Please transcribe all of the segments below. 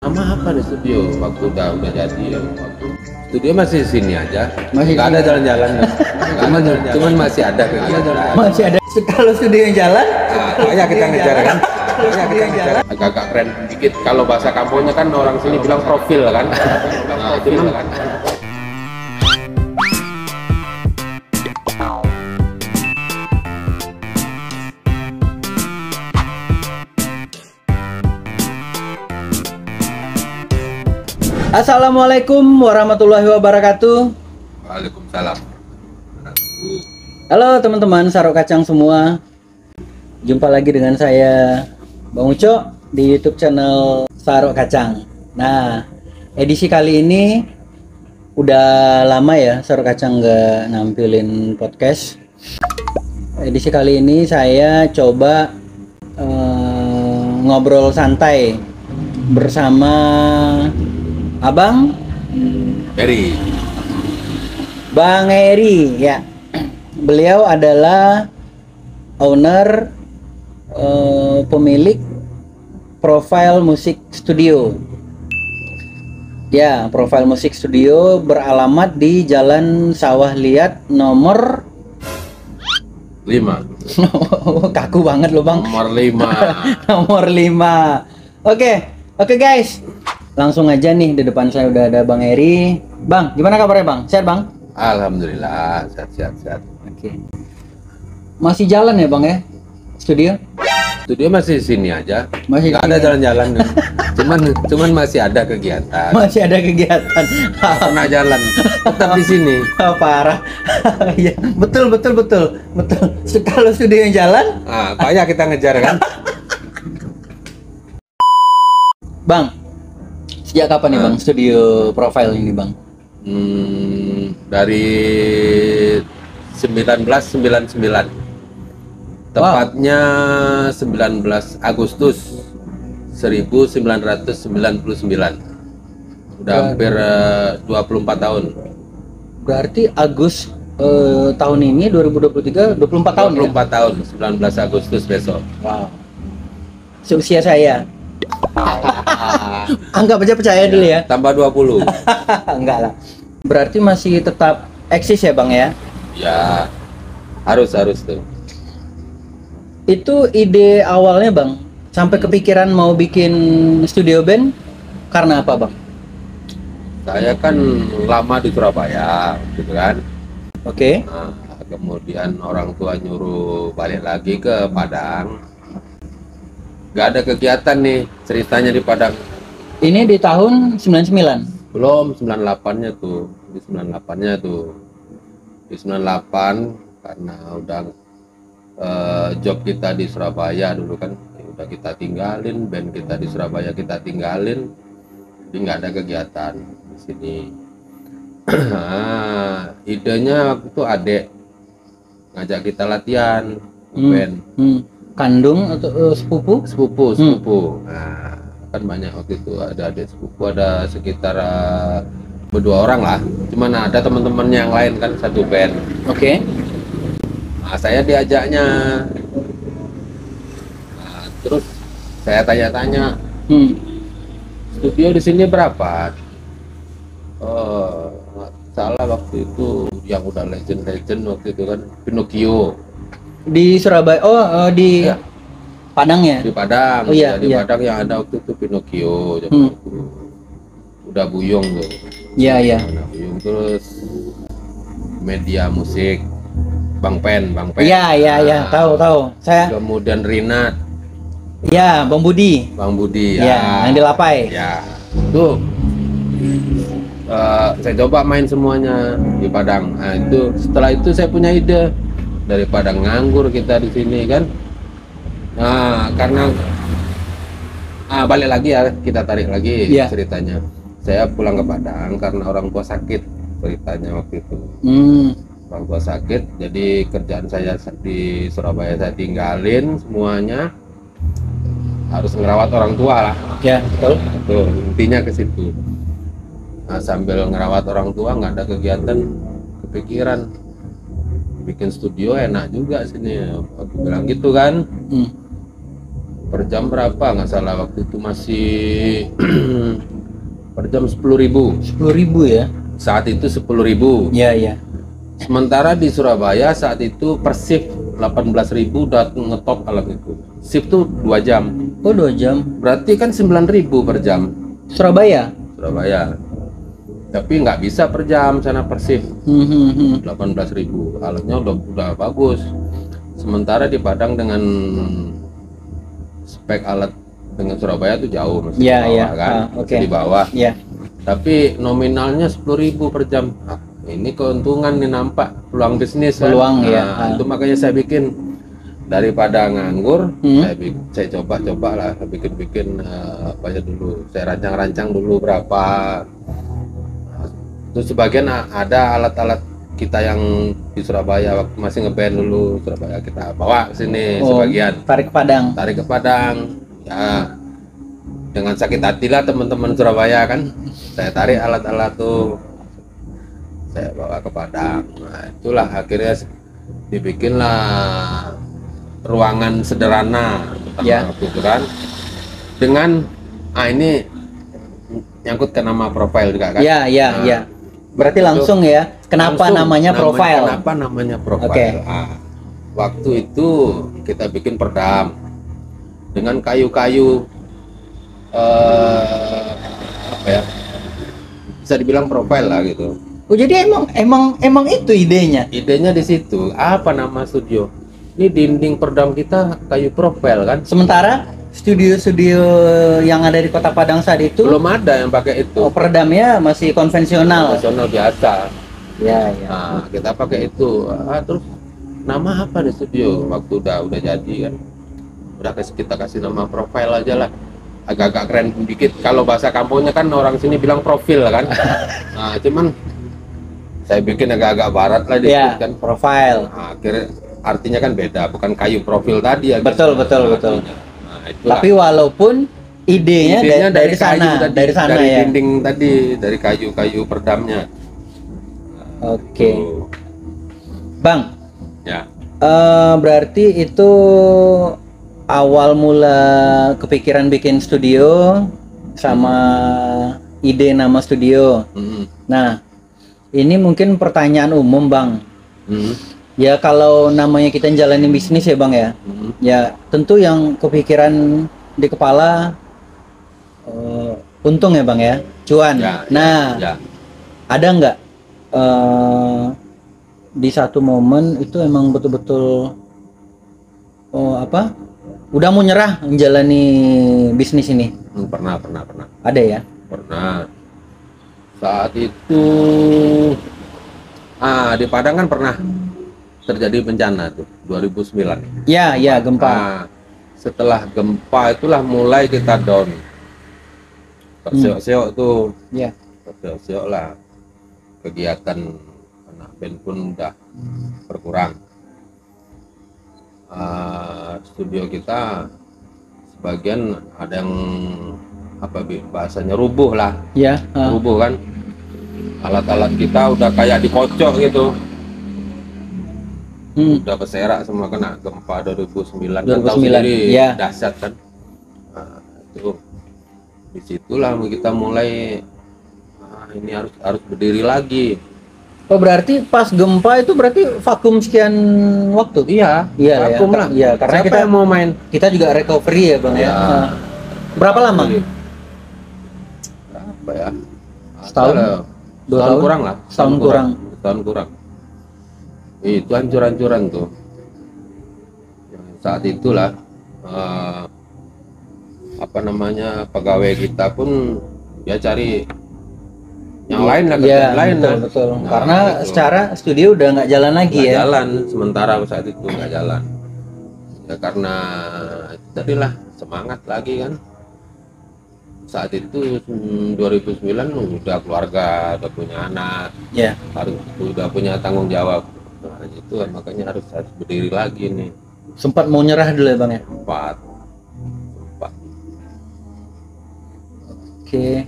Nama apa nih studio? Waktu udah jadi ya. Waktu studio masih di sini aja. Masih nggak ada sini. jalan-jalan. cuman masih ada kegiatan. Masih ada kalau studio yang jalan. Kayak kita ngejar kan. Kayak kita ngejar. Agak keren dikit. Kalau bahasa kampungnya kan orang sini bilang profil kan. Nah, itu kan. Assalamualaikum warahmatullahi wabarakatuh. Waalaikumsalam. Halo teman-teman Sarok Kacang semua. Jumpa lagi dengan saya Bang Uco di YouTube channel Sarok Kacang. Nah, edisi kali ini udah lama ya Sarok Kacang nggak nampilin podcast. Edisi kali ini saya coba ngobrol santai bersama Abang Eri. Bang Eri ya. Beliau adalah owner pemilik Profile Music Studio. Ya, Profile Music Studio beralamat di Jalan Sawah Liat nomor 5. kaku banget loh Bang. Nomor 5. Nomor 5. Oke guys. Langsung aja nih, di depan saya udah ada Bang Eri. Bang, gimana kabarnya Bang? Sehat Bang? Alhamdulillah, sehat. Oke. Masih jalan ya Bang ya? Studio? Studio masih di sini aja. Masih nggak di ada sini. jalan-jalan. cuman masih ada kegiatan. Masih ada kegiatan. Pernah jalan. Tetap di sini. Parah. Iya, betul. Kalau studio yang jalan, Kayak kita ngejar kan. Bang. Sejak kapan nih Bang studio Profile ini Bang? Dari 1999. Tepatnya 19 Agustus 1999. Udah hampir 24 tahun. Berarti tahun ini 2023 24 tahun ya? 24 tahun, 19 Agustus besok. Wow. Seusia saya. Anggap aja percaya dulu ya. Tambah 20. Enggak lah. Berarti masih tetap eksis ya Bang ya? Ya, harus tuh. Itu ide awalnya Bang, sampai kepikiran mau bikin studio band karena apa Bang? Saya kan lama di Surabaya, gitu kan. Oke. Nah, kemudian orang tua nyuruh balik lagi ke Padang. Gak ada kegiatan nih ceritanya di Padang. Ini di tahun 99. Belum 98-nya tuh. Di 98-nya tuh. Di 98 karena udah job kita di Surabaya dulu kan, udah kita tinggalin, band kita di Surabaya kita tinggalin. Jadi nggak ada kegiatan di sini. Idenya waktu itu adek ngajak kita latihan band. Kandung atau sepupu? Sepupu. Nah, kan banyak waktu itu, ada adik sepupu, ada sekitar berdua orang lah. Cuman ada teman-teman yang lain kan satu band. Oke. Nah, saya diajaknya. Nah, terus saya tanya-tanya, studio di sini berapa? Nggak salah waktu itu yang udah legend waktu itu kan Pinocchio. Di Surabaya. Di Ya. Padang ya? Di Padang. Oh, iya, Di iya. Padang yang ada waktu itu Pinocchio. Zaman itu. Udah Buyung tuh. Iya. Udah Buyung, terus media musik Bang Pen. Iya, Nah, tahu. Saya kemudian Rinat, ya, Bang Budi. Bang Budi. Ya, yang di Lapai. Ya, tuh. Saya coba main semuanya di Padang. Nah, itu setelah itu saya punya ide, daripada nganggur kita di sini kan. Nah, karena balik lagi ya, kita tarik lagi Iya. ceritanya. Saya pulang ke Padang karena orang tua sakit, ceritanya waktu itu. Orang tua sakit, jadi kerjaan saya di Surabaya saya tinggalin semuanya, harus ngerawat orang tua lah. Ya, betul. Tuh, intinya ke situ. Nah, sambil ngerawat orang tua nggak ada kegiatan, kepikiran bikin studio enak juga sini. Aku bilang gitu kan. Per jam berapa nggak salah waktu itu masih per jam 10.000. 10.000 ya? Saat itu 10.000. Iya, iya. Sementara di Surabaya saat itu per shift 18.000 udah ngetop alat itu. Shift tuh 2 jam. Oh, 2 jam. Berarti kan 9.000 per jam. Surabaya? Surabaya. Tapi nggak bisa per jam sana per shift. 18.000. Alatnya udah bagus. Sementara di Padang dengan spek alat dengan Surabaya tuh jauh, masih Iya, di bawah iya. kan, Ah, masih oke. di bawah. Iya. Tapi nominalnya 10.000 per jam. Ah, ini keuntungan nih, nampak peluang bisnis kan. Peluang, Nah, ya. itu makanya saya bikin daripada nganggur, Hmm. saya coba lah, saya bikin apa ya dulu, saya rancang dulu berapa. Terus sebagian ada alat-alat kita yang di Surabaya waktu masih ngeband dulu, Surabaya kita bawa ke sini sebagian. Tarik ke Padang. Tarik ke Padang, ya dengan sakit hati lah teman-teman Surabaya kan, saya tarik alat-alat tuh, saya bawa ke Padang. Nah, itulah akhirnya dibikinlah ruangan sederhana pertama Ya. waktu itu kan, dengan ini nyangkut ke nama profil juga kan. Iya, iya, Nah, iya. Berarti langsung ya, kenapa langsung namanya profile? Kenapa namanya profile? Oke. Waktu itu kita bikin perdam dengan kayu-kayu apa ya? Bisa dibilang profile lah gitu. Oh, jadi emang itu idenya. Idenya di situ. Apa nama studio? Ini dinding perdam kita kayu profile kan? Sementara studio-studio yang ada di Kota Padang saat itu Belum ada yang pakai itu. peredamnya masih konvensional. Nasional biasa. Ya, ya. Nah, kita pakai itu. Terus nama apa di studio? Waktu udah jadi kan. Udah kita kasih nama profile aja lah. Agak-agak keren dikit. Kalau bahasa kampungnya kan orang sini bilang profil kan. Nah, cuman saya bikin agak-agak barat lah dikit Ya, kan. profile. Nah, akhirnya artinya kan beda, bukan kayu profil tadi ya. Betul, betul, betul. Nah, itulah. Tapi walaupun idenya, Idenya dari sana, kayu tadi, dari sana dari ya. dinding tadi, dari kayu-kayu perdamnya. Oke. Tuh. Bang, Ya. berarti itu awal mula kepikiran bikin studio sama ide nama studio. Mm. Nah, ini mungkin pertanyaan umum, Bang. Mm. Ya kalau namanya kita jalanin bisnis ya, Bang ya. Mm. Ya tentu yang kepikiran di kepala untung ya, Bang ya, cuan. Ya, Nah, ya. ada nggak di satu momen itu emang betul-betul udah mau nyerah menjalani bisnis ini? Pernah. Ada ya? Pernah. Saat itu di Padang kan pernah terjadi bencana tuh 2009. Ya, gempa. Setelah gempa itulah mulai kita down. Terseok-seok tuh. Ya. Terseok lah. Kegiatan anak band pun udah berkurang. Studio kita sebagian ada yang bahasanya rubuh lah. Ya. Rubuh kan. Alat-alat kita udah kayak dikocok gitu. Udah berserak semua kena gempa 2009. Kan tahu sendiri ya. dahsyat kan. Nah, itu disitulah kita mulai ini harus berdiri lagi. Oh, berarti pas gempa itu berarti vakum sekian waktu? Iya, vakum lah. Iya, karena siapa kita yang mau main? Kita juga recovery ya, Bang ya. Ya. Berapa lama? Berapa ya? Setahun? Dua tahun? Kurang lah. Setahun kurang. Setahun kurang. Itu hancur-hancuran tuh. Saat itulah pegawai kita pun ya cari yang lain lah, ya, lain betul, lah. betul. Nah, karena gitu. secara studio udah nggak jalan lagi Nggak ya. jalan sementara saat itu nggak jalan. Ya karena tadilah semangat lagi kan. Saat itu 2009 udah keluarga, udah punya anak, Ya. udah punya tanggung jawab. Nah, itu makanya harus berdiri lagi nih. Sempat mau nyerah dulu ya, Bang ya. Sempat. Oke.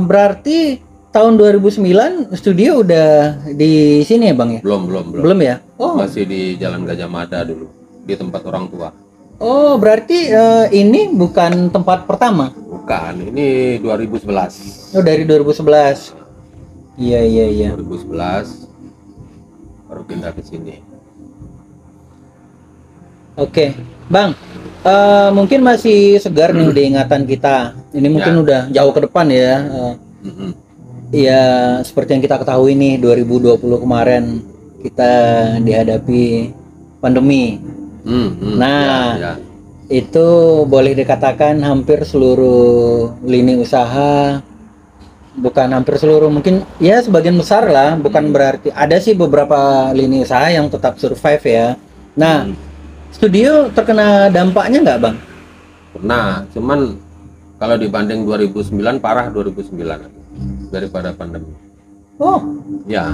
Berarti tahun 2009 studio udah di sini ya, Bang ya? Belum. Belum ya? Oh. Masih di Jalan Gajah Mada dulu, di tempat orang tua. Oh, berarti ini bukan tempat pertama. Bukan, ini 2011. Oh, dari 2011. Iya, iya, iya. 2011 baru pindah ke sini. Oke, Bang. Mungkin masih segar nih di ingatan kita. Ini mungkin Ya. udah jauh ke depan ya. Mm-mm. Ya, seperti yang kita ketahui nih, 2020 kemarin kita dihadapi pandemi. Nah, ya. itu boleh dikatakan hampir seluruh lini usaha, bukan hampir seluruh, mungkin ya sebagian besar lah, bukan berarti ada sih beberapa lini usaha yang tetap survive ya. Nah, studio terkena dampaknya nggak, Bang? Pernah, cuman kalau dibanding 2009 parah 2009 daripada pandemi. Oh, Ya,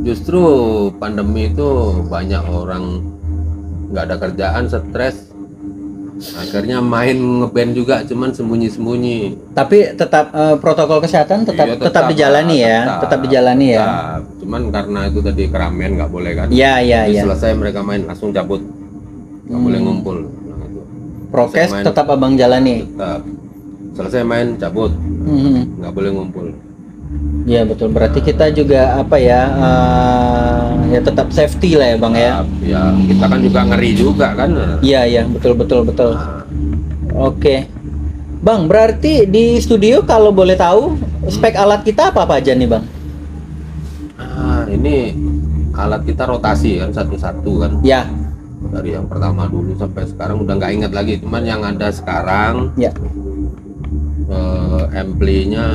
justru pandemi itu banyak orang nggak ada kerjaan, stres, akhirnya main ngeband juga, cuman sembunyi-sembunyi. tapi tetap protokol kesehatan tetap Iya, tetap dijalani ya, tetap dijalani ya. tetap. Cuman karena itu tadi keramaian nggak boleh kan. Iya, iya, Jadi iya. selesai mereka main langsung cabut, nggak boleh ngumpul. Nah, itu. Prokes main. tetap Abang jalani. Tetap. Selesai main cabut, nggak boleh ngumpul. Iya, betul. Berarti kita juga apa ya, ya tetap safety lah ya, Bang ya. Ya kita kan juga ngeri juga kan. Iya, iya, betul, betul, betul. Nah, Oke, Bang. Berarti di studio kalau boleh tahu spek alat kita apa aja nih, Bang? ini alat kita rotasi kan satu-satu kan. Ya, Dari yang pertama dulu sampai sekarang udah nggak ingat lagi. Cuman yang ada sekarang ya. ampli-nya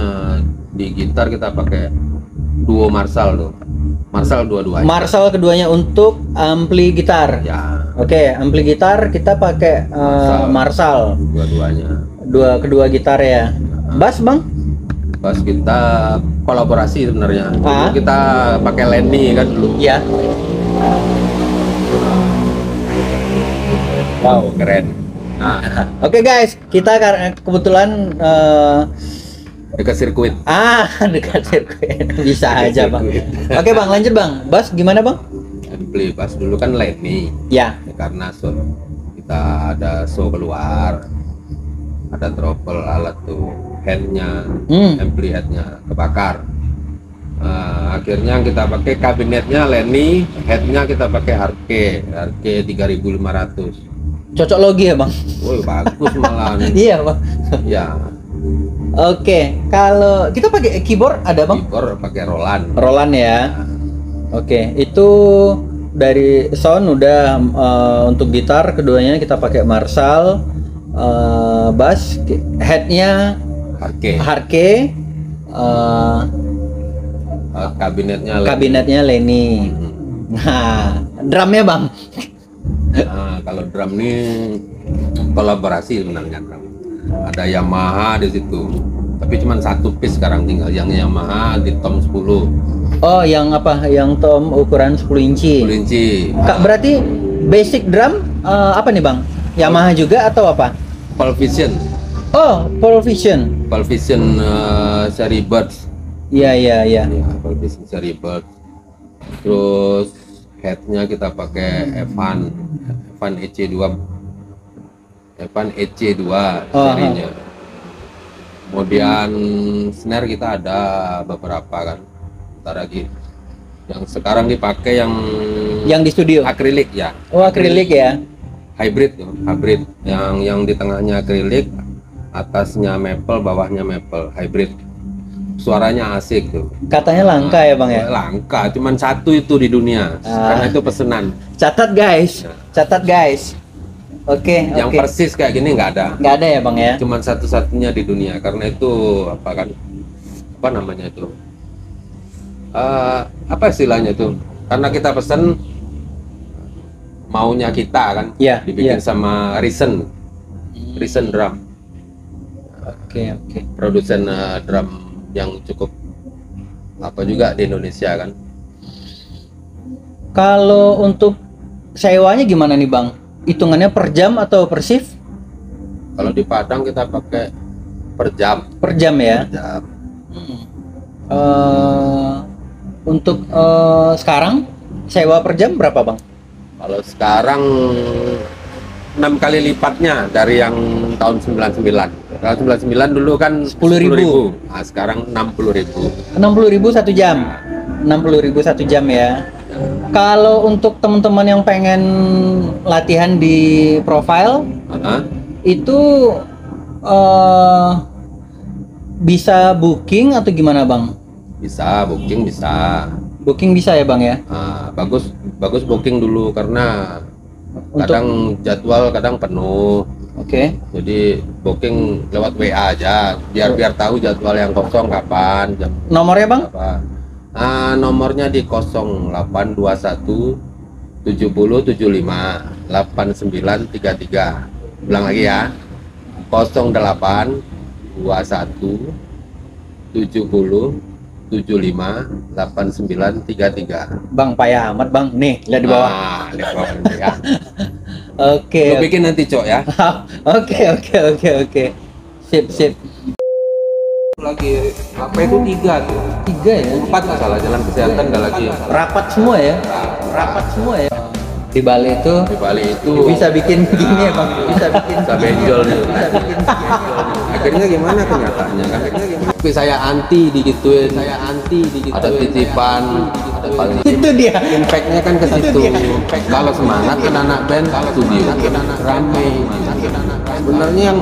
di gitar kita pakai duo Marshall tuh. Marshall dua-duanya. Marshall keduanya untuk ampli gitar. Ya, Oke, ampli gitar kita pakai Marshall. dua-duanya. Kedua gitar ya. Bass, Bang? Pas kita kolaborasi sebenarnya. Dulu Ah. kita pakai Lenny kan dulu. Ya. Wow, keren. Nah, Oke guys, kita karena kebetulan dekat sirkuit. dekat sirkuit. Bisa Dekat aja, Bang. sirkuit. Oke, Bang, lanjut, Bang. Bass gimana, Bang? Ampli pas dulu kan Lenny. Ya. Ya, karena show kita ada show keluar, ada trouble alat tuh headnya, ampli headnya kebakar. Akhirnya kita pakai kabinetnya Lenny, headnya kita pakai Harke 3500. Cocok logi ya, Bang? Woi, bagus malah. Iya, Bang. Ya, Oke, kalau kita pakai keyboard ada, Bang? keyboard pakai Roland. Roland ya. Oke, itu dari sound udah untuk gitar keduanya kita pakai Marshall, bass headnya Harke. Harke, Kabinetnya Lenny. kabinetnya Lenny. Nah, drumnya, Bang? Nah, kalau drum ini kolaborasi sebenarnya drum. Ada Yamaha di situ. Tapi cuma satu piece sekarang tinggal yang Yamaha di tom 10. Oh, yang apa? Yang tom ukuran 10 inci. 10 inci. Kak, berarti basic drum apa nih, Bang? Yamaha juga atau apa? Pole Vision. Oh, Pole Vision. Pole Vision seri Birds. Iya, iya, iya. Ya, Pole Vision seri Birds. Terus headnya kita pakai Evan EC2. Evan EC2 serinya. Kemudian snare kita ada beberapa kan. Ntar lagi yang sekarang dipakai Yang di studio. akrilik ya. Oh, akrilik ya. Hybrid tuh, hybrid. Yang di tengahnya akrilik, atasnya maple, bawahnya maple, hybrid. Suaranya asik tuh. Katanya langka ya, Bang ya. Langka, cuman satu itu di dunia. Karena itu pesenan. Catat guys. Catat guys. Oke, Yang oke. persis kayak gini nggak ada. Nggak ada ya, Bang ya. Cuman satu-satunya di dunia. Karena itu apa kan? Apa namanya itu? Apa istilahnya itu? Karena kita pesen maunya kita kan, Iya, dibikin iya. sama Risen Drum, Oke, oke. produsen drum yang cukup apa juga di Indonesia kan. Kalau untuk sewanya gimana nih, Bang? Hitungannya per jam atau per shift? Kalau di Padang kita pakai per jam. Per jam ya. Per jam. Untuk sekarang sewa per jam berapa, Bang? Kalau sekarang 6 kali lipatnya dari yang tahun 99. Tahun 99 dulu kan 10.000. Nah, sekarang 60.000. 60.000 1 jam. 60.000 1 jam ya. Kalau untuk teman-teman yang pengen latihan di profile itu bisa booking atau gimana Bang? Bisa booking, bisa. Booking bisa ya Bang ya? Bagus booking dulu karena kadang jadwal kadang penuh. Oke. Jadi booking lewat WA aja biar tahu jadwal yang kosong kapan. Nomornya Bang? Nomornya di 0821 70 75 8933. Ulang lagi ya. 08 21 70 75 8933. Bang payah amat Bang. Nih, lihat di bawah. Lihat di bawah ini ya. Oke. Gue bikin nanti Cok ya. Oke. Sip. Lagi apa itu 3 tuh? 3 ya? 4 masalah jalan kesehatan nggak lagi. Rapat semua ya? Di Bali itu bisa bikin gini ya Bang, bisa bikin benjol nih. Akhirnya gimana kenyataannya kan? Tapi saya anti digituin, ada titipan, ada paling itu dia. impactnya kan ke situ. Kalau semangat kan anak band, kalau studio kan rame. Sebenarnya yang